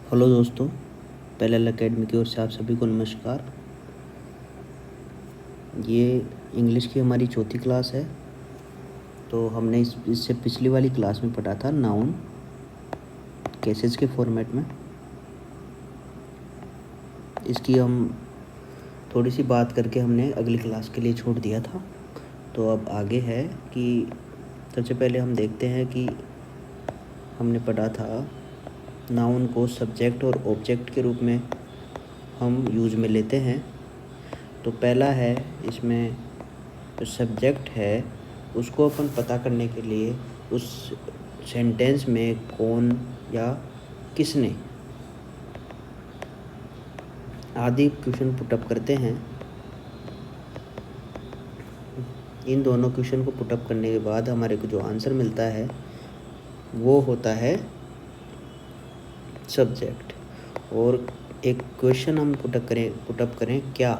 Hello दोस्तों, parallel academy की ओर से आप सभी को नमस्कार। ये इंग्लिश की हमारी चौथी क्लास है। तो हमने इससे पिछली वाली क्लास में पढ़ा था नाउन केसेस के फॉर्मेट में। इसकी हम थोड़ी सी बात करके हमने अगली क्लास के लिए छोड़ दिया था। तो अब आगे है कि सबसे पहले हम देखते हैं कि हमने पढ़ा था नाउन को सब्जेक्ट और ऑब्जेक्ट के रूप में हम यूज में लेते हैं। तो पहला है, इसमें जो सब्जेक्ट है उसको अपन पता करने के लिए उस सेंटेंस में कौन या किसने आदि क्वेश्चन पुटअप करते हैं। इन दोनों क्वेश्चन को पुटअप करने के बाद हमारे को जो आंसर मिलता है वो होता है सब्जेक्ट। और एक क्वेश्चन हम पुटअप करें क्या,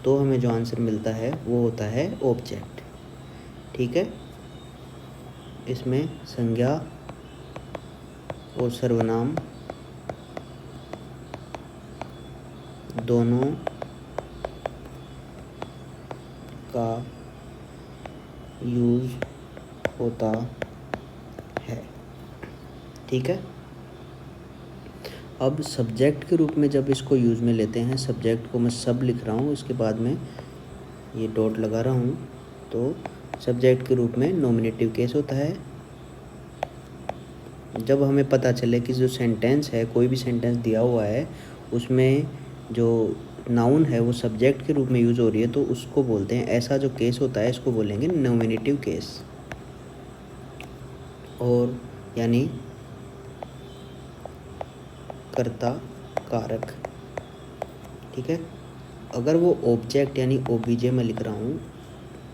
तो हमें जो आंसर मिलता है वो होता है ऑब्जेक्ट। ठीक है। इसमें संज्ञा और सर्वनाम दोनों का यूज़ होता है। ठीक है। अब सब्जेक्ट के रूप में जब इसको यूज़ में लेते हैं, सब्जेक्ट को मैं सब लिख रहा हूँ, इसके बाद में ये डॉट लगा रहा हूँ। तो सब्जेक्ट के रूप में नॉमिनेटिव केस होता है। जब हमें पता चले कि जो सेंटेंस है, कोई भी सेंटेंस दिया हुआ है, उसमें जो नाउन है वो सब्जेक्ट के रूप में यूज़ हो रही है, तो उसको बोलते हैं, ऐसा जो केस होता है इसको बोलेंगे नॉमिनेटिव केस। और यानी कर्ता कारक। ठीक है। अगर वो ऑब्जेक्ट यानी ओबीजे में लिख रहा हूँ,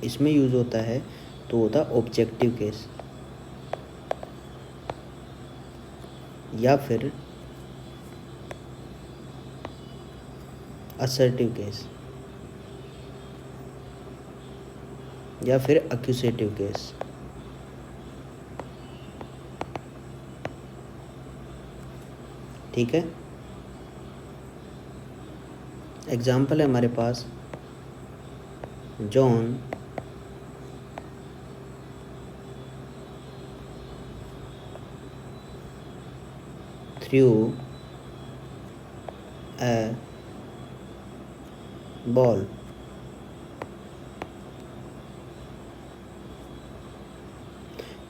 इसमें यूज़ होता है, तो होता है ऑब्जेक्टिव केस, या फिर असर्टिव केस, या फिर एक्यूसेटिव केस। ठीक है। एग्जाम्पल है हमारे पास, जॉन थ्रू ए बॉल।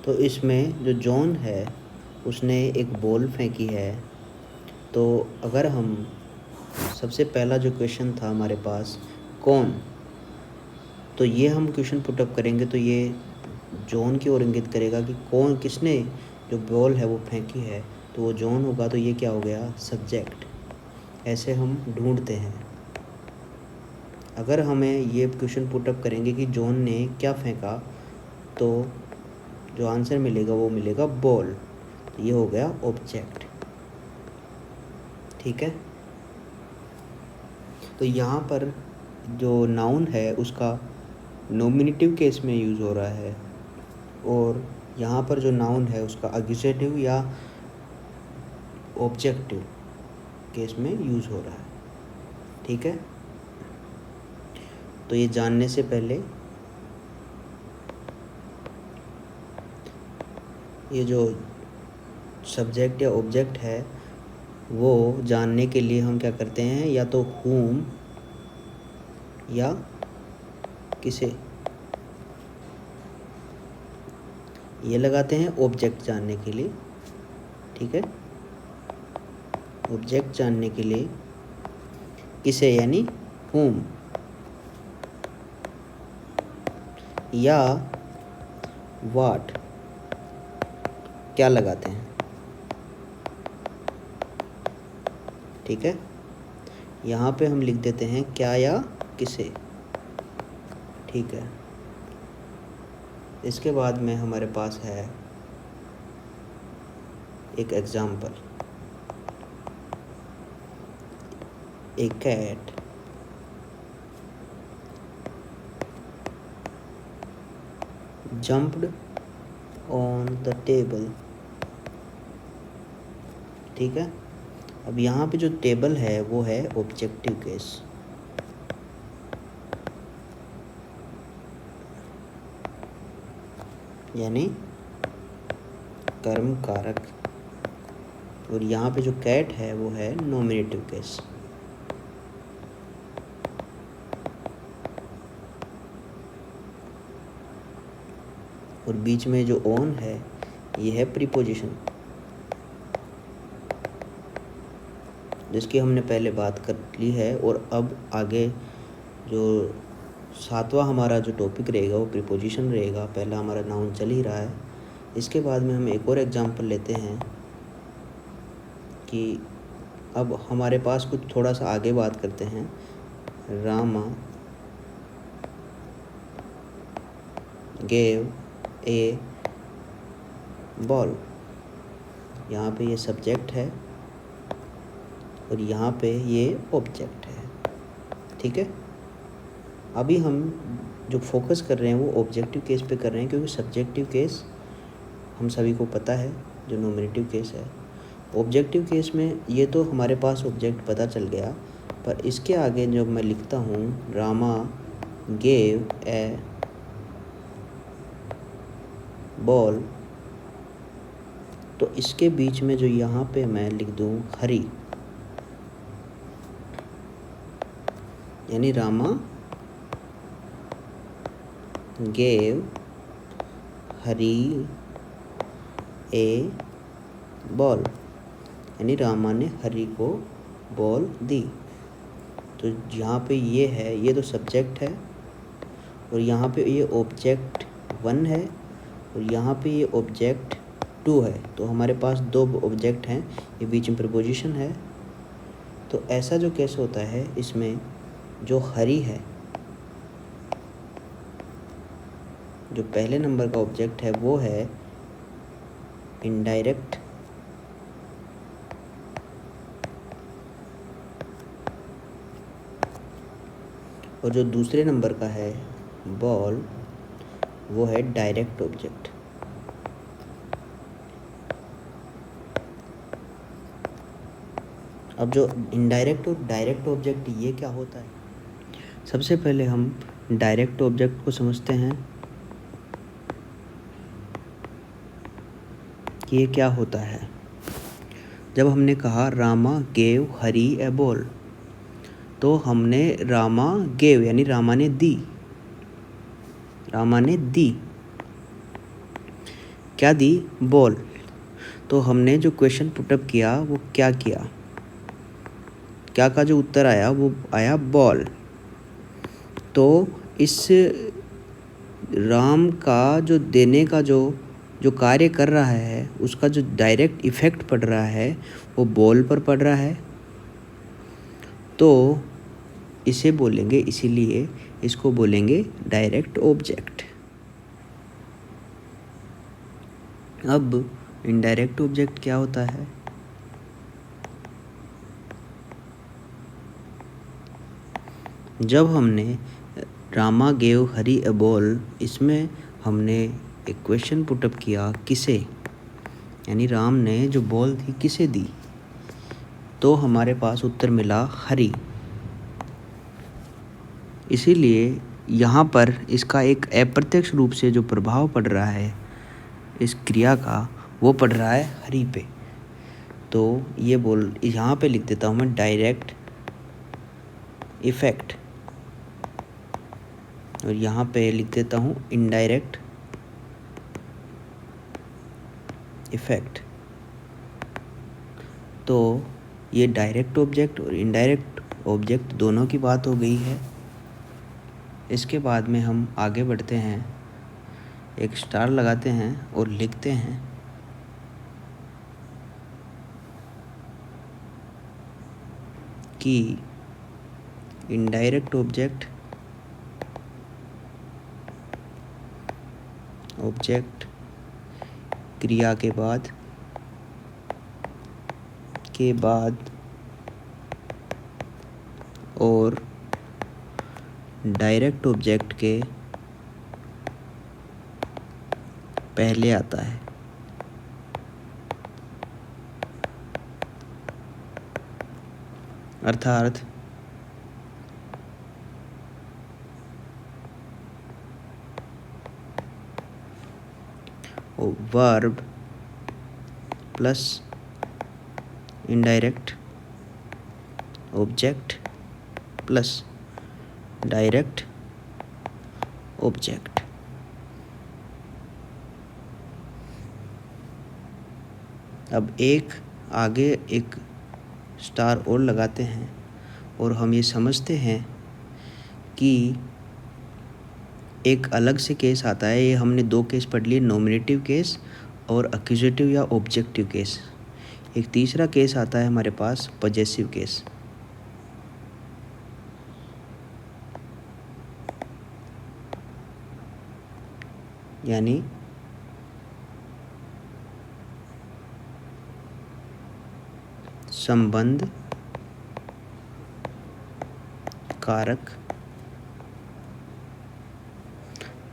तो इसमें जो जॉन है उसने एक बॉल फेंकी है। तो अगर हम सबसे पहला जो क्वेश्चन था हमारे पास कौन, तो ये हम क्वेश्चन पुटअप करेंगे तो ये जॉन की ओर इंगित करेगा कि कौन, किसने जो बॉल है वो फेंकी है, तो वो जॉन होगा। तो ये क्या हो गया, सब्जेक्ट। ऐसे हम ढूंढते हैं। अगर हमें ये क्वेश्चन पुटअप करेंगे कि जॉन ने क्या फेंका, तो जो आंसर मिलेगा वो मिलेगा बॉल। तो ये हो गया ऑब्जेक्ट। ठीक है। तो यहाँ पर जो नाउन है उसका नॉमिनेटिव केस में यूज़ हो रहा है, और यहाँ पर जो नाउन है उसका एक्यूजेटिव या ऑब्जेक्टिव केस में यूज़ हो रहा है। ठीक है। तो ये जानने से पहले, ये जो सब्जेक्ट या ऑब्जेक्ट है वो जानने के लिए हम क्या करते हैं, या तो whom या किसे ये लगाते हैं ऑब्जेक्ट जानने के लिए। ठीक है। ऑब्जेक्ट जानने के लिए किसे यानी whom, या what क्या लगाते हैं। ठीक है। यहाँ पे हम लिख देते हैं क्या या किसे। ठीक है। इसके बाद में हमारे पास है एक example, a cat jumped on the table। ठीक है। अब यहाँ पे जो टेबल है वो है ऑब्जेक्टिव केस। यानी कर्म कारक। और यहाँ पे जो कैट है वो है नॉमिनेटिव केस। और बीच में जो ऑन है ये है प्रीपोजिशन, जिसकी हमने पहले बात कर ली है। और अब आगे जो 7वां हमारा जो टॉपिक रहेगा वो प्रीपोजिशन रहेगा। पहला हमारा नाउन चल ही रहा है। इसके बाद में हम एक और एग्जांपल लेते हैं कि अब हमारे पास कुछ थोड़ा सा आगे बात करते हैं। Rama gave a ball. यहाँ पे ये सब्जेक्ट है और यहाँ पे ये ऑब्जेक्ट है। ठीक है, अभी हम जो फोकस कर रहे हैं वो ऑब्जेक्टिव केस पे कर रहे हैं, क्योंकि सब्जेक्टिव केस हम सभी को पता है जो नॉमिनेटिव केस है। ऑब्जेक्टिव केस में ये तो हमारे पास ऑब्जेक्ट पता चल गया, पर इसके आगे जब मैं लिखता हूँ रामा गेव ए बॉल, तो इसके बीच में जो यहाँ पे मैं लिख दूँ हरी, यानी रामा गेव हरी ए बॉल, यानी रामा ने हरी को बॉल दी। तो यहाँ पे ये है, ये तो सब्जेक्ट है, और यहाँ पे ये ऑब्जेक्ट 1 है, और यहाँ पे ये ऑब्जेक्ट 2 है। तो हमारे पास 2 ऑब्जेक्ट हैं, ये बीच में प्रपोजिशन है। तो ऐसा जो केस होता है इसमें जो हरी है, जो पहले नंबर का ऑब्जेक्ट है वो है इनडायरेक्ट और जो दूसरे नंबर का है बॉल वो है डायरेक्ट ऑब्जेक्ट। अब जो इनडायरेक्ट और डायरेक्ट ऑब्जेक्ट ये क्या होता है, सबसे पहले हम डायरेक्ट ऑब्जेक्ट को समझते हैं कि ये क्या होता है। जब हमने कहा रामा गेव हरी ए बॉल, तो हमने रामा गेव यानी रामा ने दी, रामा ने दी क्या दी, बॉल। तो हमने जो क्वेश्चन पुटअप किया वो क्या किया, क्या का जो उत्तर आया वो आया बॉल। तो इस राम का जो देने का जो कार्य कर रहा है उसका जो डायरेक्ट इफ़ेक्ट पड़ रहा है वो बॉल पर पड़ रहा है। तो इसे बोलेंगे, इसीलिए इसको बोलेंगे डायरेक्ट ऑब्जेक्ट। अब इनडायरेक्ट ऑब्जेक्ट क्या होता है, जब हमने रामा गेव हरी ए बॉल, इसमें हमने एक क्वेश्चन पुटअप किया किसे, यानी राम ने जो बॉल थी किसे दी, तो हमारे पास उत्तर मिला हरी। इसीलिए यहाँ पर इसका एक अप्रत्यक्ष रूप से जो प्रभाव पड़ रहा है इस क्रिया का वो पड़ रहा है हरी पे। तो ये बोल यहाँ पे लिख देता हूँ मैं डायरेक्ट इफ़ेक्ट, और यहाँ पे लिख देता हूँ इनडायरेक्ट इफ़ेक्ट। तो ये डायरेक्ट ऑब्जेक्ट और इनडायरेक्ट ऑब्जेक्ट दोनों की बात हो गई है। इसके बाद में हम आगे बढ़ते हैं, एक स्टार लगाते हैं और लिखते हैं कि इनडायरेक्ट ऑब्जेक्ट क्रिया के बाद और डायरेक्ट ऑब्जेक्ट के पहले आता है। अर्थात verb plus indirect object plus direct object. अब एक आगे एक स्टार और लगाते हैं और हम ये समझते हैं कि एक अलग से केस आता है। ये हमने दो केस पढ़ लिए, नॉमिनेटिव केस और एक्यूजेटिव या ऑब्जेक्टिव केस। एक तीसरा केस आता है हमारे पास, पजेसिव केस। यानी संबंध कारक।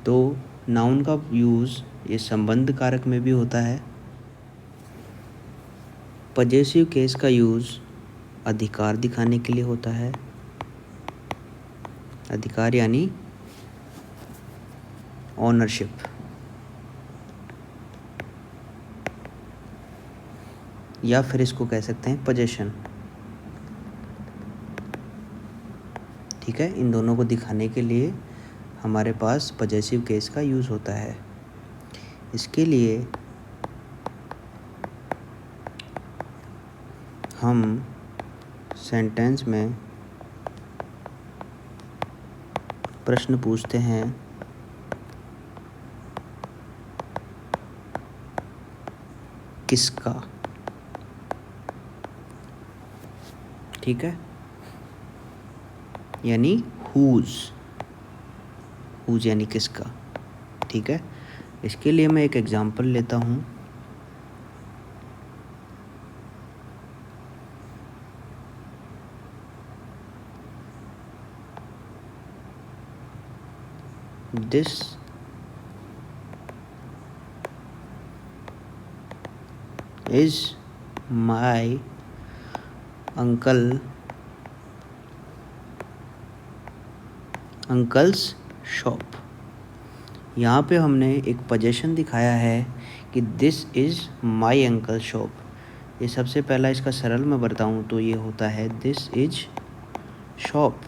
तो नाउन का यूज़ ये संबंध कारक में भी होता है। पजेसिव केस का यूज़ अधिकार दिखाने के लिए होता है। अधिकार यानी ओनरशिप। या फिर इसको कह सकते हैं पोजेशन। ठीक है, इन दोनों को दिखाने के लिए हमारे पास पजेसिव केस का यूज़ होता है। इसके लिए हम सेंटेंस में प्रश्न पूछते हैं, किसका। ठीक है, यानी हुज यानी किसका। ठीक है, इसके लिए मैं एक एग्जांपल लेता हूँ। This is my uncle's shop. यहाँ पे हमने एक पोजेशन दिखाया है कि this is my uncle shop. ये सबसे पहला इसका सरल मैं बताऊँ तो ये होता है दिस इज शॉप।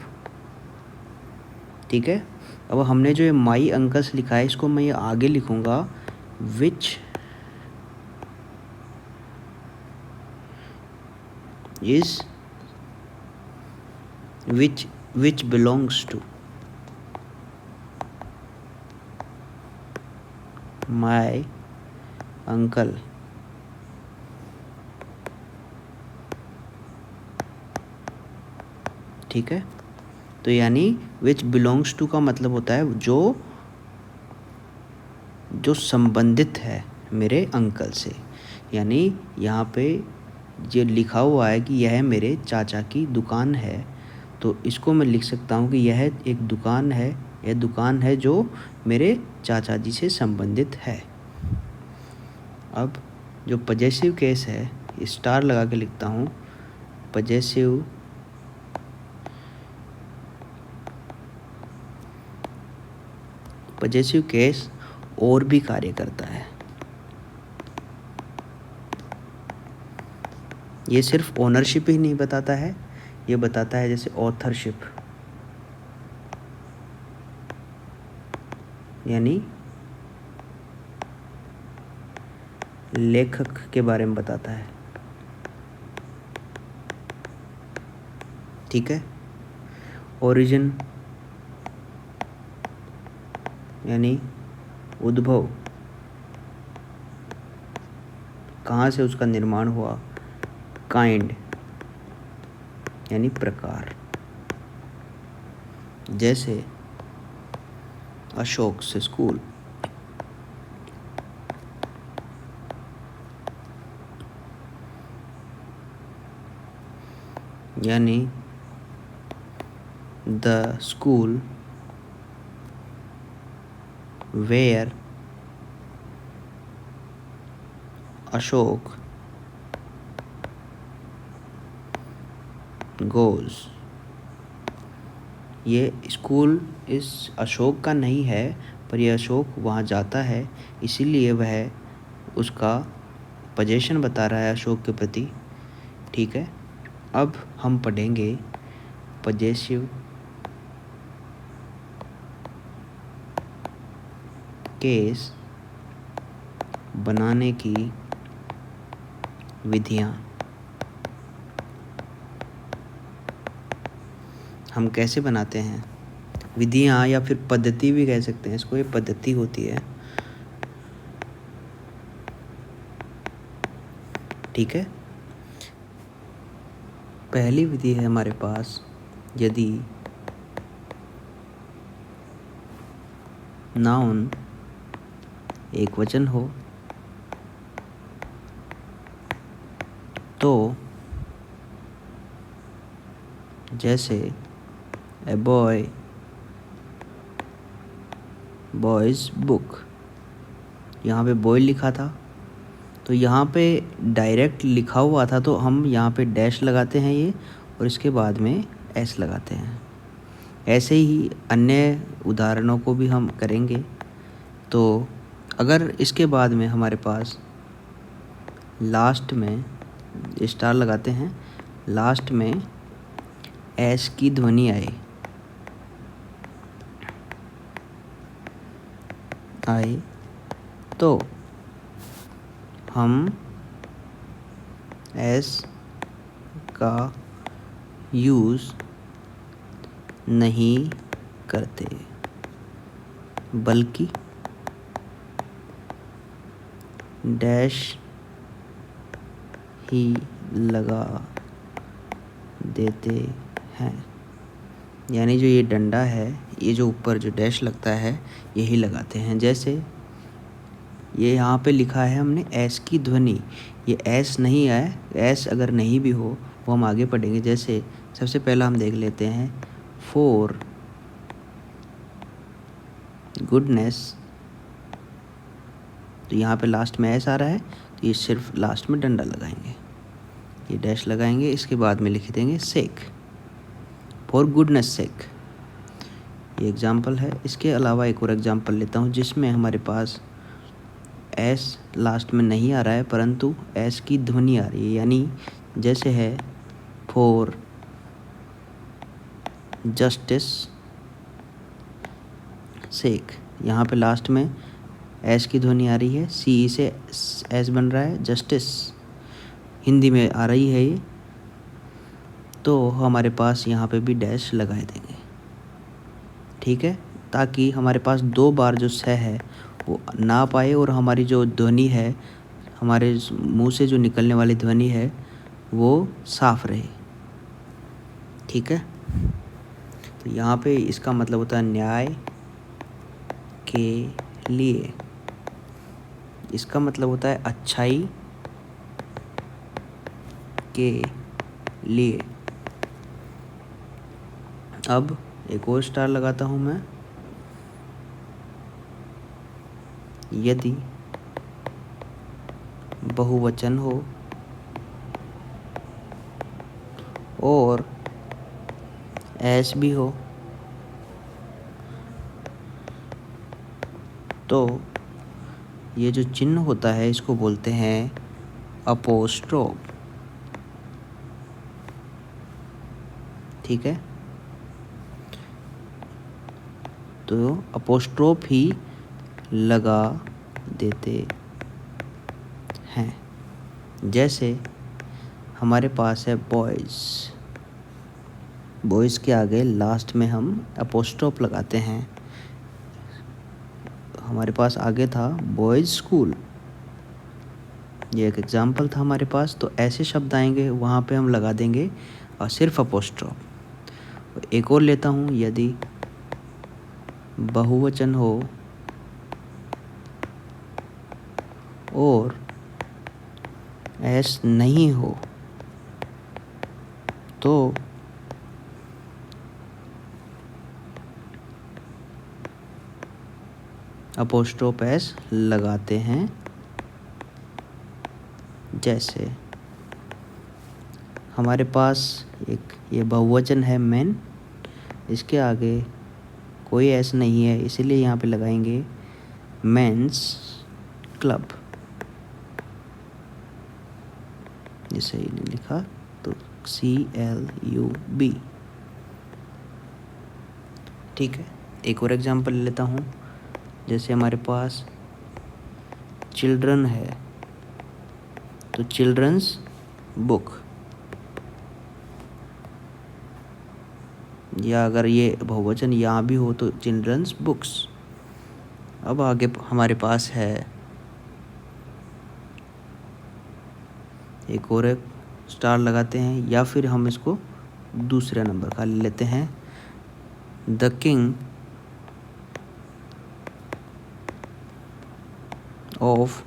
ठीक है, अब हमने जो ये माई अंकल्स लिखा है इसको मैं ये आगे लिखूँगा which is which belongs to my uncle. ठीक है, तो यानी विच बिलोंग्स टू का मतलब होता है जो संबंधित है मेरे अंकल से। यानी यहाँ पे ये लिखा हुआ है कि यह मेरे चाचा की दुकान है, तो इसको मैं लिख सकता हूँ कि यह एक दुकान है, यह दुकान है जो मेरे चाचा जी से संबंधित है। अब जो पजेसिव केस है, स्टार लगा के लिखता हूँ। पजेसिव केस और भी कार्य करता है। ये सिर्फ ओनरशिप ही नहीं बताता है, ये बताता है जैसे ऑथरशिप, यानी लेखक के बारे में बताता है। ठीक है, ओरिजिन यानी उद्भव, कहाँ से उसका निर्माण हुआ। काइंड यानी प्रकार, जैसे अशोक से स्कूल। यानी the school where Ashok goes. ये स्कूल इस अशोक का नहीं है, पर यह अशोक वहाँ जाता है, इसीलिए वह उसका पोजीशन बता रहा है अशोक के प्रति। ठीक है, अब हम पढ़ेंगे पजेसिव केस बनाने की विधियाँ। हम कैसे बनाते हैं, विधियाँ या फिर पद्धति भी कह सकते हैं इसको, ये पद्धति होती है। ठीक है, पहली विधि है हमारे पास, यदि नाउन एक वचन हो तो जैसे ए बॉय, बॉयज़ बुक। यहाँ पे बॉय लिखा था, तो यहाँ पे डायरेक्ट लिखा हुआ था, तो हम यहाँ पे डैश लगाते हैं ये, और इसके बाद में एस लगाते हैं। ऐसे ही अन्य उदाहरणों को भी हम करेंगे। तो अगर इसके बाद में हमारे पास लास्ट में स्टार लगाते हैं, लास्ट में एस की ध्वनि आए तो हम एस का यूज़ नहीं करते, बल्कि डैश ही लगा देते हैं। यानी जो ये डंडा है, ये जो ऊपर जो डैश लगता है, यही लगाते हैं। जैसे ये यहाँ पे लिखा है हमने एस की ध्वनि, ये एस नहीं है, एस अगर नहीं भी हो वो हम आगे पढ़ेंगे। जैसे सबसे पहला हम देख लेते हैं फॉर गुडनेस, तो यहाँ पे लास्ट में एस आ रहा है, तो ये सिर्फ लास्ट में डंडा लगाएंगे, ये डैश लगाएंगे, इसके बाद में लिख देंगे सेक, फॉर गुडनेस सेक। ये एग्जाम्पल है। इसके अलावा एक और एग्जाम्पल लेता हूँ जिसमें हमारे पास एस लास्ट में नहीं आ रहा है, परंतु एस की ध्वनि आ रही है। यानी जैसे है फॉर जस्टिस सेक, यहाँ पे लास्ट में एस की ध्वनि आ रही है, सी से एस बन रहा है, जस्टिस हिंदी में आ रही है ये, तो हमारे पास यहाँ पे भी डैश लगाए देंगे। ठीक है, ताकि हमारे पास दो बार जो स है वो ना पाए और हमारी जो ध्वनि है, हमारे मुंह से जो निकलने वाली ध्वनि है वो साफ रहे। ठीक है, तो यहाँ पे इसका मतलब होता है न्याय के लिए, इसका मतलब होता है अच्छाई के लिए। अब एक और स्टार लगाता हूँ मैं, यदि बहुवचन हो और एस भी हो तो ये जो चिन्ह होता है इसको बोलते हैं अपोस्ट्रोफ। ठीक है, तो अपोस्ट्रोफ ही लगा देते हैं। जैसे हमारे पास है बॉयज़, बॉयज़ के आगे लास्ट में हम अपोस्ट्रोफ लगाते हैं। हमारे पास आगे था बॉयज़ स्कूल, ये एक एग्जाम्पल था हमारे पास। तो ऐसे शब्द आएंगे वहाँ पे हम लगा देंगे और सिर्फ अपोस्ट्रोफ। एक और लेता हूँ, यदि बहुवचन हो और एस नहीं हो तो अपोस्ट्रोफ एस लगाते हैं। जैसे हमारे पास एक ये बहुवचन है मेन, इसके आगे कोई एस नहीं है, इसीलिए यहाँ पे लगाएंगे मेंस क्लब। ये सही नहीं लिखा तो CLUB। ठीक है, एक और एग्जांपल लेता हूँ। जैसे हमारे पास चिल्ड्रन है तो चिल्ड्रंस बुक, या अगर ये बहुवचन यहाँ भी हो तो चिल्ड्रंस बुक्स। अब आगे हमारे पास है एक और एक स्टार लगाते हैं, या फिर हम इसको दूसरे नंबर का ले लेते हैं। द किंग ऑफ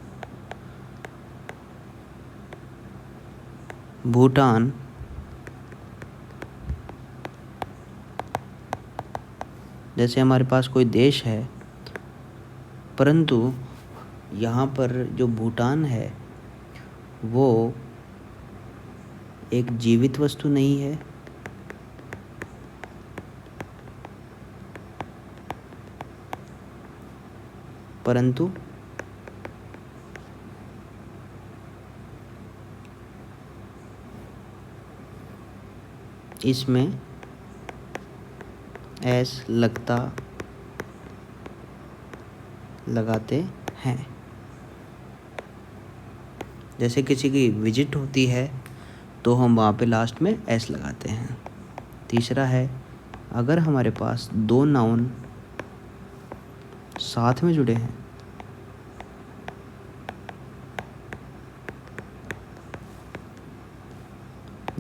भूटान जैसे हमारे पास कोई देश है, परंतु यहाँ पर जो भूटान है वो एक जीवित वस्तु नहीं है, परंतु इसमें एस लगाते हैं। जैसे किसी की विजिट होती है तो हम वहाँ पे लास्ट में एस लगाते हैं। तीसरा है, अगर हमारे पास दो नाउन साथ में जुड़े हैं,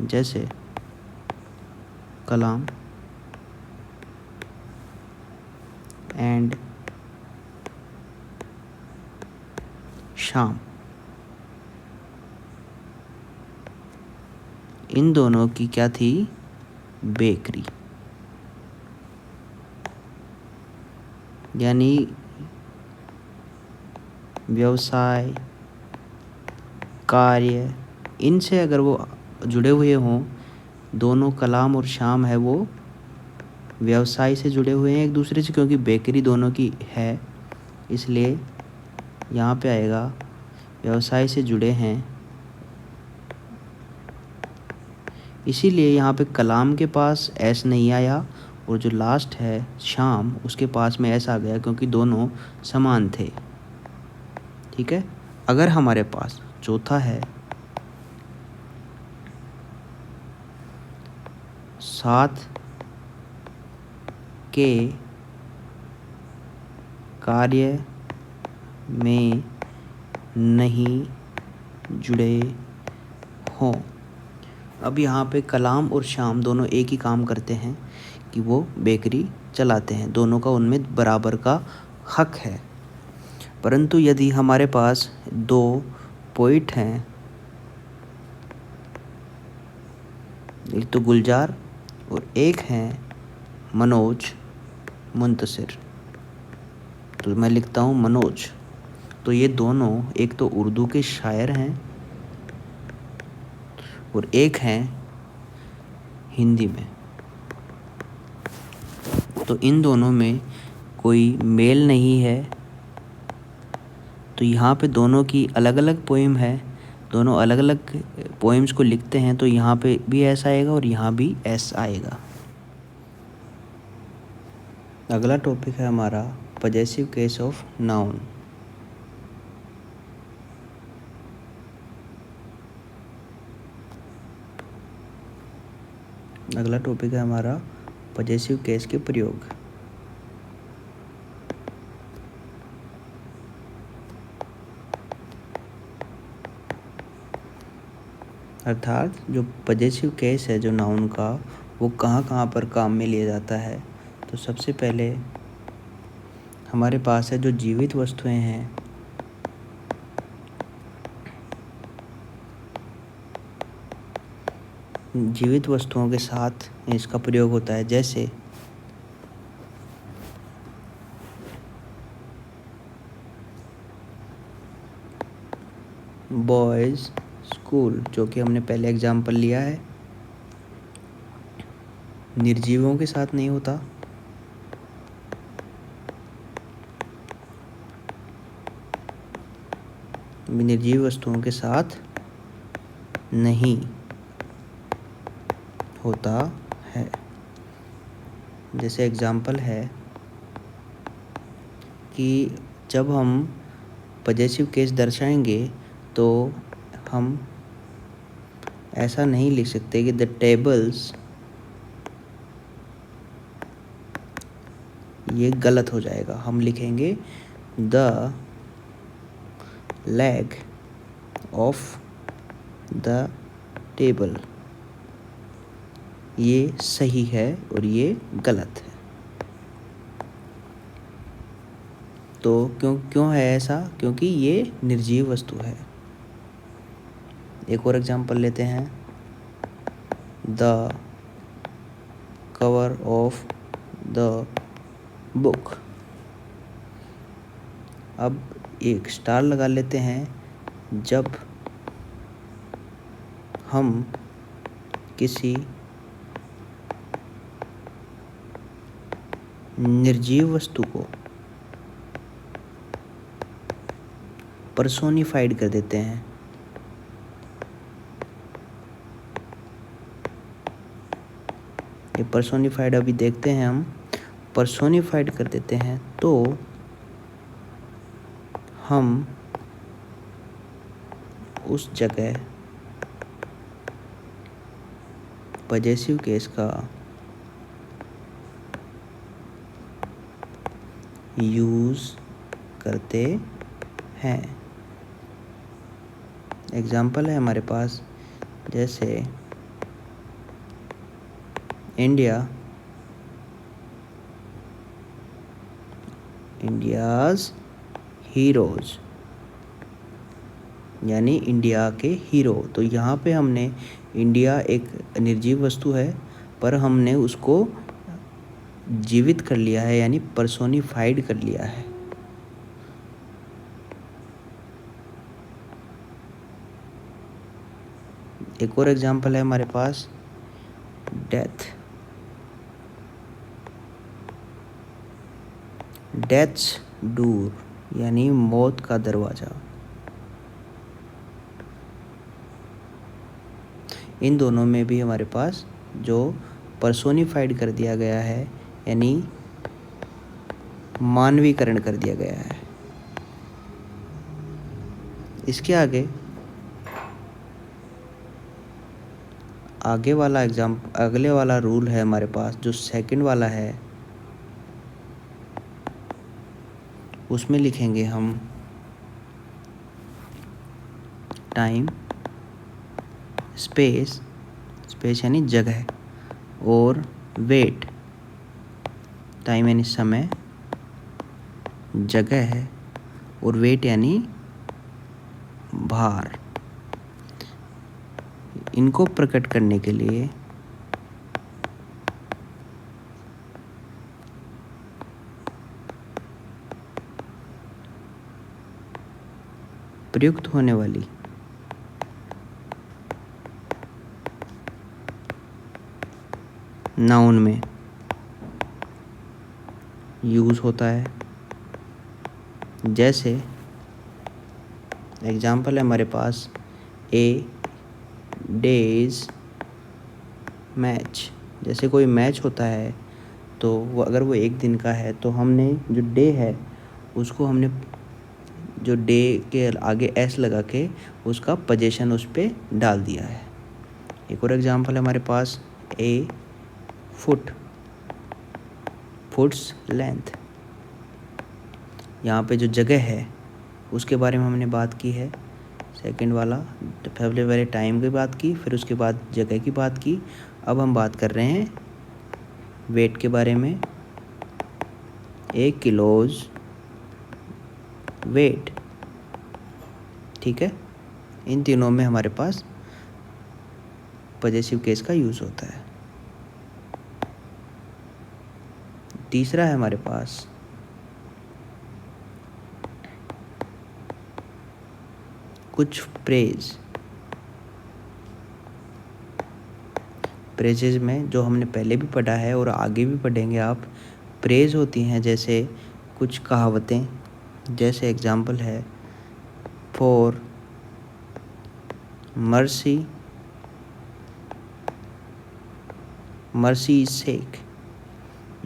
जैसे कलाम एंड शाम, इन दोनों की क्या थी? बेकरी। यानी व्यवसाय, कार्य, इनसे अगर वो जुड़े हुए हों, दोनों कलाम और शाम है वो व्यवसाय से जुड़े हुए हैं एक दूसरे से, क्योंकि बेकरी दोनों की है, इसलिए यहाँ पे आएगा व्यवसाय से जुड़े हैं। इसीलिए यहाँ पे कलाम के पास एस नहीं आया, और जो लास्ट है शाम उसके पास में एस आ गया, क्योंकि दोनों समान थे। ठीक है, अगर हमारे पास चौथा है, साथ के कार्य में नहीं जुड़े हों। अब यहाँ पे कलाम और शाम दोनों एक ही काम करते हैं कि वो बेकरी चलाते हैं, दोनों का उनमें बराबर का हक है। परंतु यदि हमारे पास दो पोइट हैं, एक तो गुलजार और एक हैं मनोज मुंतशिर, तो मैं लिखता हूँ मनोज। तो ये दोनों एक तो उर्दू के शायर हैं और एक हैं हिंदी में, तो इन दोनों में कोई मेल नहीं है। तो यहाँ पे दोनों की अलग अलग पोइम है, दोनों अलग अलग पोइम्स को लिखते हैं, तो यहाँ पे भी एस आएगा और यहाँ भी एस आएगा। अगला टॉपिक है हमारा पजेसिव केस ऑफ नाउन। अगला टॉपिक है हमारा पजेसिव केस के प्रयोग। अर्थात जो पजेसिव केस है जो नाउन का, वो कहाँ कहाँ पर काम में लिया जाता है। तो सबसे पहले हमारे पास है जो जीवित वस्तुएं हैं, जीवित वस्तुओं के साथ इसका प्रयोग होता है। जैसे बॉयज़ स्कूल, जो कि हमने पहले एग्जाम्पल लिया है। निर्जीवों के साथ नहीं होता, निर्जीव वस्तुओं के साथ नहीं होता है। जैसे एग्जाम्पल है कि जब हम पॉजेसिव केस दर्शाएंगे तो हम ऐसा नहीं लिख सकते कि द टेबल्स, ये गलत हो जाएगा। हम लिखेंगे the leg of the table, ये सही है और ये गलत है। तो क्यों है ऐसा? क्योंकि ये निर्जीव वस्तु है। एक और एग्जांपल लेते हैं, the cover of the book. अब एक स्टार लगा लेते हैं जब हम किसी निर्जीव वस्तु को पर्सोनिफाइड कर देते हैं। ये पर्सोनिफाइड अभी देखते हैं हम, पर्सोनिफाइड कर देते हैं तो हम उस जगह पॉजेसिव केस का यूज़ करते हैं। एग्जाम्पल है हमारे पास, जैसे इंडियाज़ हीरोज़, यानी इंडिया के हीरो। तो यहाँ पे हमने, इंडिया एक निर्जीव वस्तु है पर हमने उसको जीवित कर लिया है, यानी पर्सोनिफाइड कर लिया है। एक और एग्जाम्पल है हमारे पास, डेथ्स डोर, यानी मौत का दरवाज़ा। इन दोनों में भी हमारे पास जो पर्सोनिफाइड कर दिया गया है, यानी मानवीकरण कर दिया गया है। इसके अगले वाला रूल है हमारे पास, जो सेकंड वाला है, उसमें लिखेंगे हम टाइम, स्पेस यानी जगह, और वेट, टाइम यानी समय, जगह है, और वेट यानी भार। इनको प्रकट करने के लिए प्रयुक्त होने वाली नाउन में यूज़ होता है। जैसे एग्जाम्पल है हमारे पास, ए डेज मैच। जैसे कोई मैच होता है तो वो अगर वो एक दिन का है तो हमने जो डे है उसको हमने जो डे के आगे एस लगा के उसका पोजीशन उस पर डाल दिया है। एक और एग्जांपल है हमारे पास, ए फुट्स लेंथ। यहाँ पे जो जगह है उसके बारे में हमने बात की है, सेकंड वाला। पहले वाले टाइम की बात की, फिर उसके बाद जगह की बात की। अब हम बात कर रहे हैं वेट के बारे में, 1 किलोज वेट। ठीक है, इन तीनों में हमारे पास पॉजेसिव केस का यूज़ होता है। तीसरा है हमारे पास कुछ प्रेजेज में जो हमने पहले भी पढ़ा है और आगे भी पढ़ेंगे आप, प्रेज होती हैं जैसे कुछ कहावतें, जैसे एग्जाम्पल है फॉर मर्सी सेक,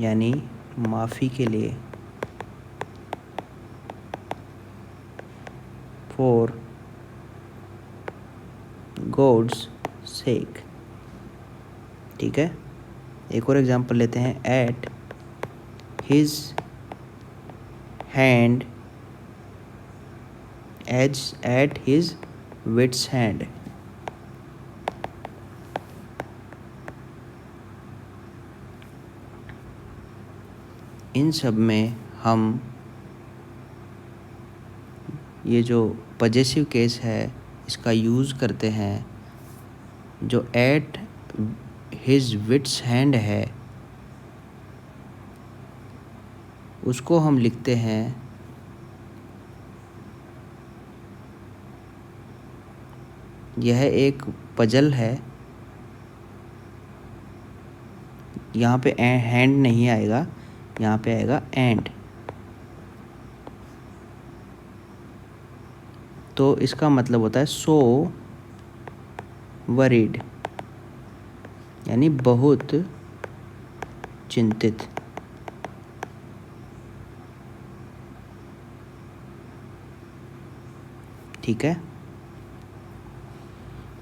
यानी माफ़ी के लिए। For God's sake. ठीक है, एक और एग्जांपल लेते हैं, at his end at his wit's end. इन सब में हम ये जो पजेसिव केस है इसका यूज़ करते हैं। जो एट हिज विट्स हैंड है उसको हम लिखते हैं यह एक पजल है। यहाँ पे हैंड नहीं आएगा, यहाँ पे आएगा एंड। तो इसका मतलब होता है सो वरीड, यानी बहुत चिंतित। ठीक है,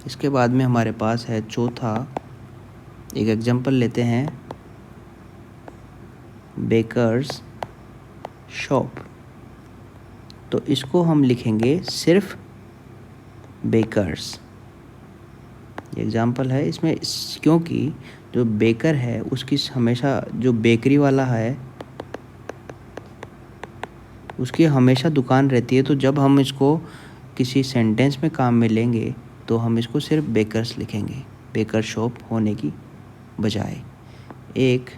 इसके बाद में हमारे पास है चौथा, एक एग्जांपल लेते हैं, बेकर्स शॉप। तो इसको हम लिखेंगे सिर्फ बेकर्स। ये एग्जांपल है इसमें क्योंकि जो बेकर है उसकी हमेशा, जो बेकरी वाला है उसकी हमेशा दुकान रहती है। तो जब हम इसको किसी सेंटेंस में काम में लेंगे तो हम इसको सिर्फ बेकर्स लिखेंगे, बेकर शॉप होने की बजाय। एक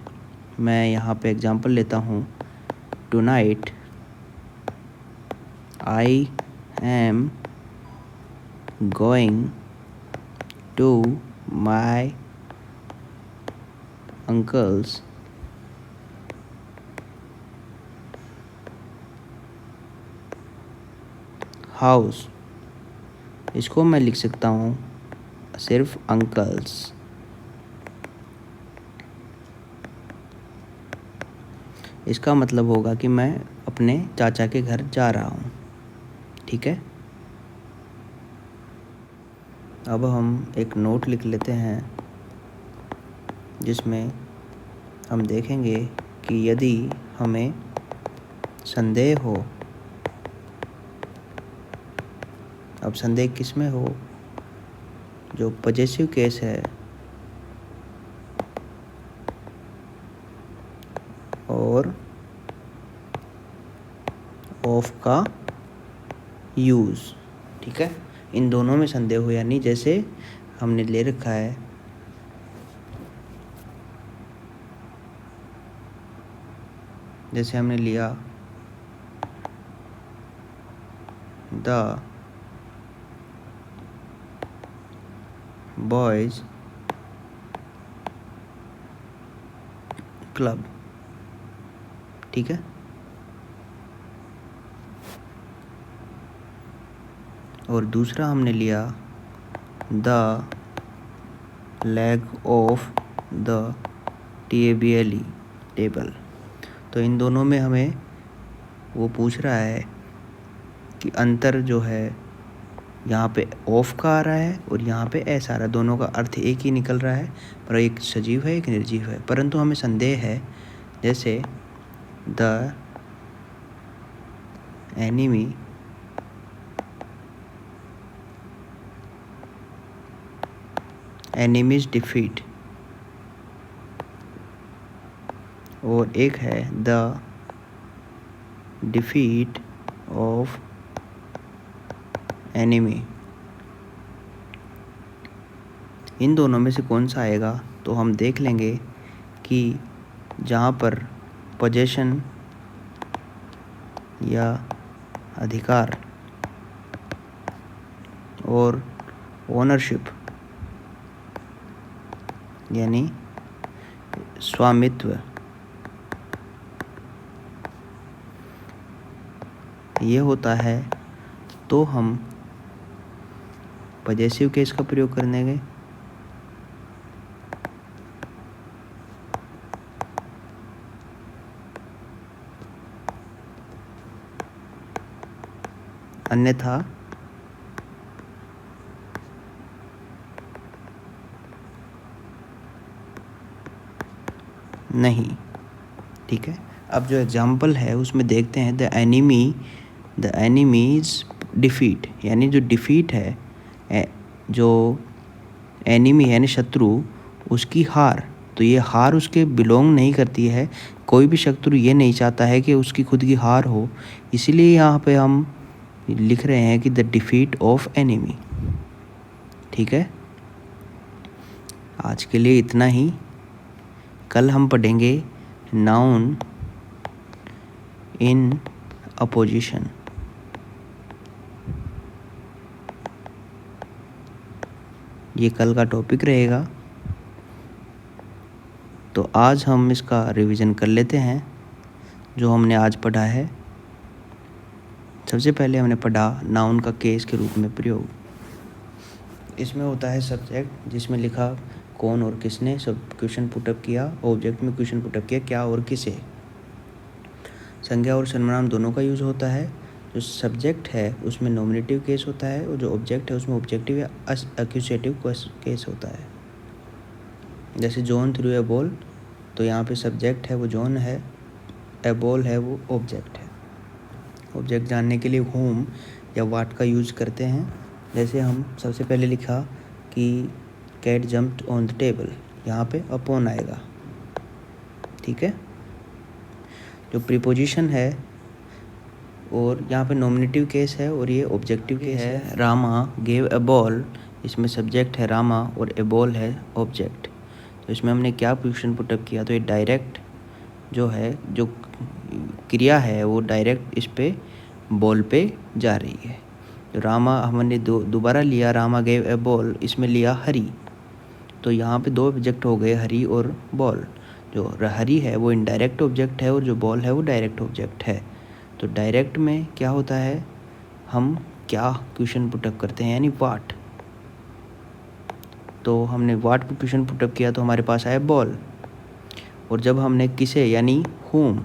मैं यहाँ पे एग्जांपल लेता हूँ, tonight I am going to my uncle's house. इसको मैं लिख सकता हूँ सिर्फ अंकल्स। इसका मतलब होगा कि मैं अपने चाचा के घर जा रहा हूँ। ठीक है, अब हम एक नोट लिख लेते हैं जिसमें हम देखेंगे कि यदि हमें संदेह हो, अब संदेह किस में हो, जो पजेसिव केस है और ऑफ का यूज़। ठीक है, इन दोनों में संदेह हो, यानी जैसे हमने ले रखा है जैसे हमने लिया द बॉयज क्लब। ठीक है, और दूसरा हमने लिया the leg of the table table. तो इन दोनों में हमें वो पूछ रहा है कि अंतर जो है, यहाँ पे ऑफ का आ रहा है और यहाँ पे एस आ रहा है, दोनों का अर्थ एक ही निकल रहा है, पर एक सजीव है एक निर्जीव है। परंतु हमें संदेह है, जैसे द एनिमी एनिमीज डिफीट, और एक है द डिफीट ऑफ एनिमी। इन दोनों में से कौन सा आएगा, तो हम देख लेंगे कि जहाँ पर पोजेशन या अधिकार और ओनरशिप यानी स्वामित्व, ये होता है तो हम पजेसिव केस का प्रयोग करेंगे। अन्यथा नहीं। ठीक है, अब जो एग्जाम्पल है उसमें देखते हैं द एनिमीज डिफीट, यानी जो डिफीट है, जो एनिमी यानी शत्रु, उसकी हार। तो ये हार उसके बिलोंग नहीं करती है। कोई भी शत्रु ये नहीं चाहता है कि उसकी खुद की हार हो, इसीलिए यहाँ पे हम लिख रहे हैं कि द डिफीट ऑफ एनिमी। ठीक है, आज के लिए इतना ही। कल हम पढ़ेंगे नाउन इन अपोजिशन। ये कल का टॉपिक रहेगा। तो आज हम इसका रिवीजन कर लेते हैं जो हमने आज पढ़ा है। सबसे पहले हमने पढ़ा नाउन का केस के रूप में प्रयोग। इसमें होता है सब्जेक्ट, जिसमें लिखा कौन और किसने, सब क्वेश्चन पुटअप किया। ऑब्जेक्ट में क्वेश्चन पुटअप किया क्या और किसे। संज्ञा और सर्वनाम दोनों का यूज़ होता है। जो सब्जेक्ट है उसमें नॉमिनेटिव केस होता है और जो ऑब्जेक्ट है उसमें ऑब्जेक्टिव या एक्यूजेटिव केस होता है। जैसे जॉन थ्रू ए बॉल, तो यहाँ पे सब्जेक्ट है वो जॉन है, ए बॉल है वो ऑब्जेक्ट है। ऑब्जेक्ट जानने के लिए होम या वाट का यूज़ करते हैं। जैसे हम सबसे पहले लिखा कि cat jumped on the table, यहाँ पे अपॉन आएगा। ठीक है, जो प्रीपोजिशन है और यहाँ पे नॉमिनेटिव केस है और ये ऑब्जेक्टिव केस है। रामा गेव अ बॉल, इसमें सब्जेक्ट है रामा और ए बॉल है ऑब्जेक्ट। तो इसमें हमने क्या क्वेश्चन पुटअप किया, तो ये डायरेक्ट जो है, जो क्रिया है वो डायरेक्ट इस पे बॉल पे जा रही है। तो रामा हमने दोबारा लिया, रामा गेव ए बॉल, इसमें लिया हरी। तो यहाँ पे दो ऑब्जेक्ट हो गए, हरी और बॉल। जो हरी है वो इनडायरेक्ट ऑब्जेक्ट है और जो बॉल है वो डायरेक्ट ऑब्जेक्ट है। तो डायरेक्ट में क्या होता है, हम क्या क्वेश्चन पुटअप करते हैं, यानी वाट। तो हमने वाट पे क्वेश्चन पुटअप किया तो हमारे पास आया बॉल। और जब हमने किसे यानी होम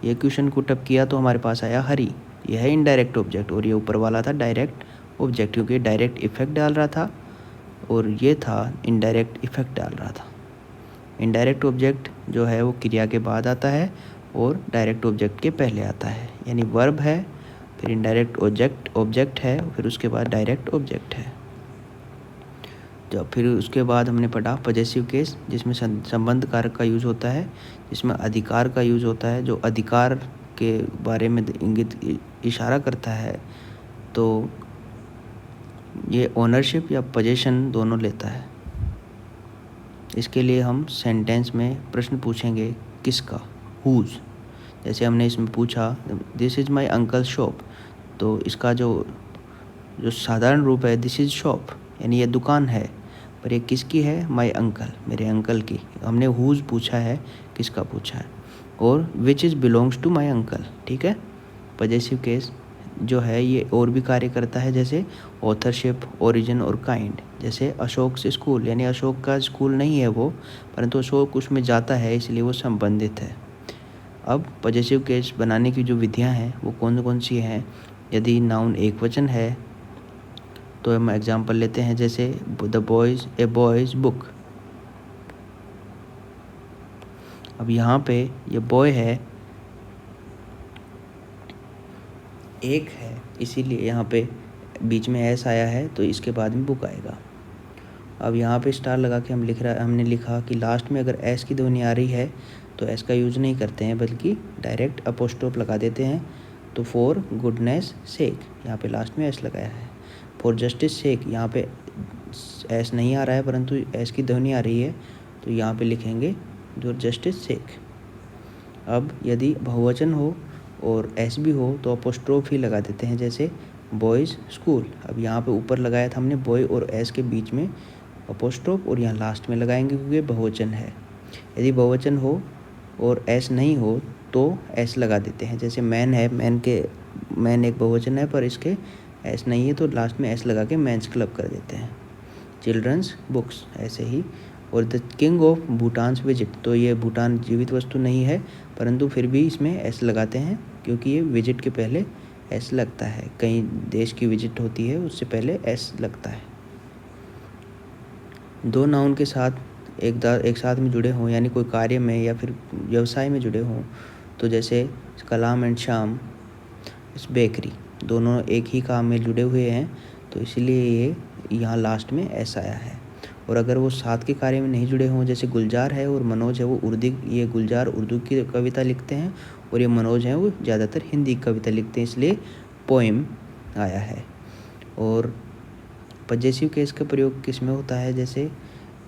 ये क्वेश्चन पुटअप किया तो हमारे पास आया हरी। यह है इनडायरेक्ट ऑब्जेक्ट और ये ऊपर वाला था डायरेक्ट ऑब्जेक्ट, क्योंकि डायरेक्ट इफेक्ट डाल रहा था और ये था इनडायरेक्ट इफेक्ट डाल रहा था। इनडायरेक्ट ऑब्जेक्ट जो है वो क्रिया के बाद आता है और डायरेक्ट ऑब्जेक्ट के पहले आता है, यानी वर्ब है, फिर इनडायरेक्ट ऑब्जेक्ट है, फिर उसके बाद डायरेक्ट ऑब्जेक्ट है। जब फिर उसके बाद हमने पढ़ा पजेसिव केस, जिसमें संबंध कारक का यूज़ होता है, जिसमें अधिकार का यूज़ होता है, जो अधिकार के बारे में इंगित इशारा करता है। तो ये ओनरशिप या पोजीशन दोनों लेता है। इसके लिए हम सेंटेंस में प्रश्न पूछेंगे किसका, हुज। जैसे हमने इसमें पूछा this is my uncle shop, तो इसका जो साधारण रूप है दिस इज़ शॉप, यानी ये दुकान है, पर ये किसकी है, माई अंकल, मेरे अंकल की। हमने हुज पूछा है, किसका पूछा है। और which is belongs to my uncle. ठीक है, पजेसिव केस जो है ये और भी कार्य करता है, जैसे ऑथरशिप, ओरिजिन और काइंड। जैसे अशोक से स्कूल, यानी अशोक का स्कूल नहीं है वो, परंतु अशोक उसमें जाता है इसलिए वो संबंधित है। अब पजेसिव केस बनाने की जो विधियां हैं वो कौन कौन सी हैं। यदि नाउन एक वचन है तो हम एग्जांपल लेते हैं, जैसे the boys A boys book. अब यहाँ पे ये बॉय है, एक है, इसीलिए यहाँ पे बीच में एस आया है, तो इसके बाद में बुक आएगा। अब यहाँ पे स्टार लगा के हमने लिखा कि लास्ट में अगर एस की ध्वनि आ रही है तो एस का यूज़ नहीं करते हैं, बल्कि डायरेक्ट अपोस्ट्रोफ लगा देते हैं। तो फॉर गुडनेस सेक, यहाँ पे लास्ट में एस लगाया है। फॉर जस्टिस सेक, यहाँ पे एस नहीं आ रहा है परंतु एस की ध्वनि आ रही है, तो यहाँ पे लिखेंगे जो जस्टिस सेक। अब यदि बहुवचन हो और एस भी हो तो अपोस्ट्रोफ ही लगा देते हैं, जैसे बॉयज़ स्कूल। अब यहाँ पे ऊपर लगाया था हमने बॉय और एस के बीच में अपोस्ट्रोफ और यहाँ लास्ट में लगाएंगे क्योंकि बहुवचन है। यदि बहुवचन हो और एस नहीं हो तो एस लगा देते हैं। जैसे मैन है, मैन एक बहुवचन है पर इसके एस नहीं है तो लास्ट में एस लगा के मैंस क्लब कर देते हैं। चिल्ड्रंस बुक्स ऐसे ही। और the king of Bhutan's visit, तो ये भूटान जीवित वस्तु नहीं है परंतु फिर भी इसमें एस लगाते हैं क्योंकि ये विजिट के पहले एस लगता है। कई देश की विजिट होती है उससे पहले एस लगता है। दो नाउन के साथ एक साथ में जुड़े हों यानी कोई कार्य में या फिर व्यवसाय में जुड़े हों, तो जैसे कलाम एंड शाम इस बेकरी, दोनों एक ही काम में जुड़े हुए हैं तो इसलिए ये यहाँ लास्ट में एस आया है। और अगर वो साथ के कार्य में नहीं जुड़े हों, जैसे गुलजार है और मनोज है, वो ये गुलजार उर्दू की कविता लिखते हैं और ये मनोज हैं वो ज़्यादातर हिंदी की कविता लिखते हैं, इसलिए पोएम आया है। और पजेसिव केस का प्रयोग किस में होता है, जैसे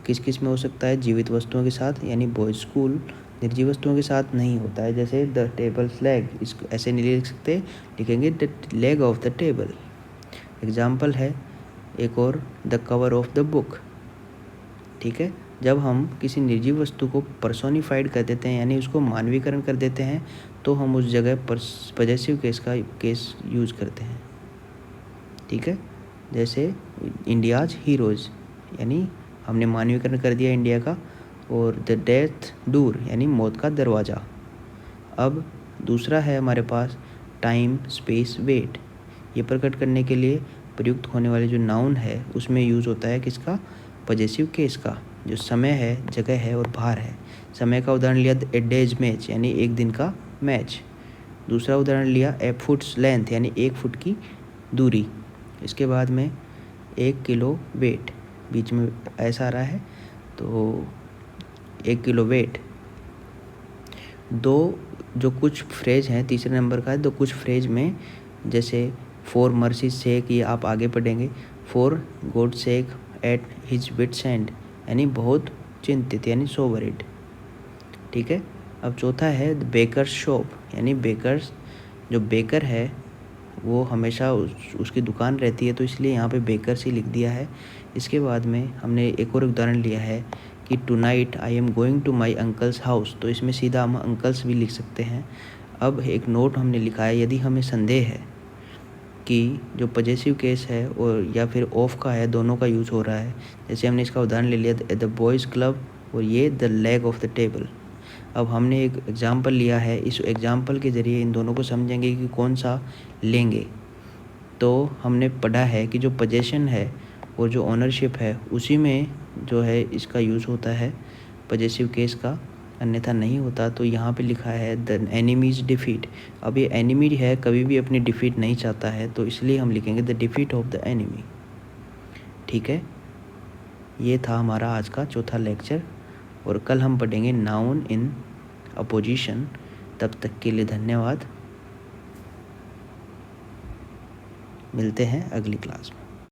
किस में हो सकता है, जीवित वस्तुओं के साथ यानी बॉयज स्कूल। निर्जीव वस्तुओं के साथ नहीं होता है, जैसे द टेबल्स लेग, इसको ऐसे नहीं लिख सकते, लिखेंगे the leg of the table. Example है एक और, the cover of the book. ठीक है, जब हम किसी निर्जीव वस्तु को पर्सोनिफाइड कर देते हैं यानी उसको मानवीकरण कर देते हैं तो हम उस जगह पजेसिव केस यूज करते हैं। ठीक है, जैसे इंडियाज हीरोज़ यानी हमने मानवीकरण कर दिया इंडिया का। और द डेथ डोर यानी मौत का दरवाज़ा। अब दूसरा है हमारे पास टाइम स्पेस वेट। ये प्रकट करने के लिए प्रयुक्त होने वाले जो नाउन है उसमें यूज़ होता है किसका, पजेसिव केस का। जो समय है, जगह है और भार है। समय का उदाहरण लिया ए डेज मैच यानी एक दिन का मैच। दूसरा उदाहरण लिया ए फुट्स लेंथ यानी 1 फुट की दूरी। इसके बाद में 1 किलो वेट, बीच में ऐसा आ रहा है तो 1 किलो वेट। दो जो कुछ फ्रेज हैं, तीसरे नंबर का है, तो कुछ फ्रेज में जैसे फॉर मर्सी सेक, ये आप आगे पढ़ेंगे, for God sake at his wits end यानी बहुत चिंतित यानी सो वरीड। ठीक है, अब चौथा है द बेकर्स शॉप यानी बेकर्स, जो बेकर है वो हमेशा उसकी दुकान रहती है तो इसलिए यहाँ पे बेकर्स ही लिख दिया है। इसके बाद में हमने एक और उदाहरण लिया है कि tonight I am going to my uncle's house, तो इसमें सीधा हम अंकल्स भी लिख सकते हैं। अब एक नोट हमने लिखा है, यदि हमें संदेह है कि जो पजेसिव केस है और या फिर ऑफ का है, दोनों का यूज़ हो रहा है, जैसे हमने इसका उदाहरण ले लिया द बॉयज़ क्लब और ये the leg of the table. अब हमने एक एग्जाम्पल लिया है, इस एग्जाम्पल के ज़रिए इन दोनों को समझेंगे कि कौन सा लेंगे। तो हमने पढ़ा है कि जो पोजेशन है और जो ओनरशिप है उसी में जो है इसका यूज़ होता है पजेसिव केस का, अन्यथा नहीं होता। तो यहाँ पे लिखा है द एनिमीज डिफीट। अब ये एनिमी है, कभी भी अपनी डिफीट नहीं चाहता है तो इसलिए हम लिखेंगे the defeat of the enemy. ठीक है, ये था हमारा आज का चौथा लेक्चर और कल हम पढ़ेंगे नाउन इन अपोजिशन। तब तक के लिए धन्यवाद, मिलते हैं अगली क्लास में।